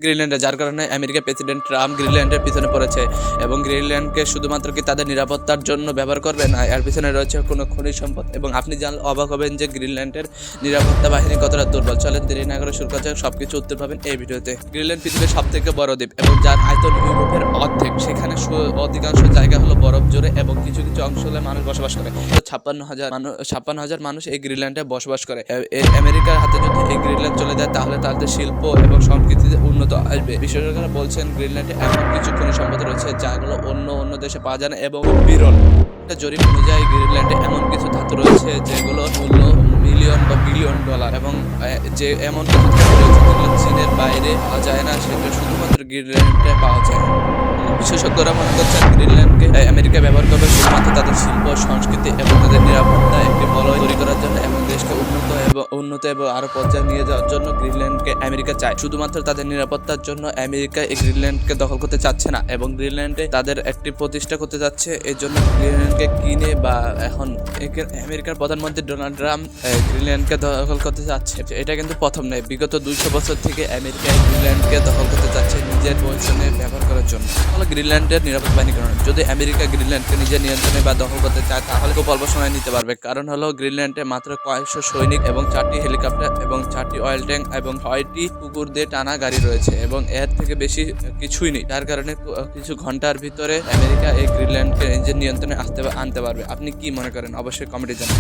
গ্রিনল্যান্ডে, যার কারণে আমেরিকার প্রেসিডেন্ট ট্রাম্প গ্রিনল্যান্ডের পিছনে পড়েছে এবং গ্রিনল্যান্ডকে শুধুমাত্র কি তাদের নিরাপত্তার জন্য ব্যবহার করবে না, এর পিছনে রয়েছে কোনো খনিজ সম্পদ। এবং আপনি জানলে অবাক হবেন যে গ্রিনল্যান্ডের নিরাপত্তা বাহিনী কতটা দুর্বল। চলেন দেরি না করে শুরু করা যাক, সবকিছু উত্তর পাবেন এই ভিডিওতে। গ্রিনল্যান্ড পৃথিবীর সবথেকে বড় দ্বীপ এবং যার আয়তন ইউরোপের অর্ধেক। সেখানে অধিকাংশ জায়গা হলো বরফ জুড়ে এবং কিছু কিছু অংশ হলে মানুষ বসবাস করে। 56,000 মানুষ এই গ্রিনল্যান্ডে বসবাস করে। আমেরিকার হাতে যদি এই গ্রিনল্যান্ড চলে যায় তাহলে তাদের শিল্প এবং সংস্কৃতিতে উন্নত আসবে। বিশেষজ্ঞরা বলছেন গ্রিনল্যান্ডে এমন কিছু খনিজ সম্পদ রয়েছে যাগুলো অন্য দেশে পাওয়া যায় না এবং বিরল। একটা জরিপ অনুযায়ী গ্রিনল্যান্ডে এমন কিছু ধাতু রয়েছে যেগুলোর মূল্য মিলিয়ন বা বিলিয়ন ডলার এবং যে এমন কিছু ধাতু রয়েছে যেগুলো চীনের বাইরে পাওয়া যায় না, সেটা শুধুমাত্র গ্রিনল্যান্ডে পাওয়া যায়। বিশেষজ্ঞরা মনে করছেন গ্রিনল্যান্ডকে আমেরিকা ব্যবহার করবে শুধুমাত্র তাদের শিল্প, সংস্কৃতি এবং তাদের নিরাপত্তা একটি বলয় তৈরি করার জন্য এবং দেশকে উন্নত এবং আরো পর্যায়ে নিয়ে যাওয়ার জন্য গ্রিনল্যান্ডকে আমেরিকা চায়। শুধুমাত্র তাদের নিরাপত্তার জন্য আমেরিকা এই গ্রিনল্যান্ডকে দখল করতে চাচ্ছে না এবং গ্রিনল্যান্ডে তাদের একটি প্রতিষ্ঠা করতে যাচ্ছে। এই জন্য গ্রিনল্যান্ডকে কিনে বা এখন আমেরিকার প্রধানমন্ত্রী ডোনাল্ড ট্রাম্প গ্রিনল্যান্ডকে দখল করতে চাচ্ছে। এটা কিন্তু প্রথম নয়, বিগত 200 বছর থেকে আমেরিকা গ্রিনল্যান্ডকে দখল করতে চাচ্ছে নিজের প্রয়োজনে ব্যবহার করার জন্য। গ্রিনল্যান্ডের নিরাপত্তা বাহিনী কারণ যদি আমেরিকা গ্রিনল্যান্ডকে নিজের নিয়ন্ত্রণে বা দখল করতে চায় তাহলে খুব অল্প সময় নিতে পারবে। কারণ হলো গ্রিনল্যান্ডে মাত্র কয়েকশো সৈনিক এবং 4টি হেলিকপ্টার এবং 4টি অয়েল ট্যাঙ্ক এবং 6টি কুকুর দিয়ে টানা গাড়ি রয়েছে এবং এর থেকে বেশি কিছুই নেই। যার কারণে কিছু ঘন্টার ভিতরে আমেরিকা এই গ্রিনল্যান্ডকে নিজের নিয়ন্ত্রণে আনতে পারবে। আপনি কি মনে করেন অবশ্যই কমেন্টে জানান।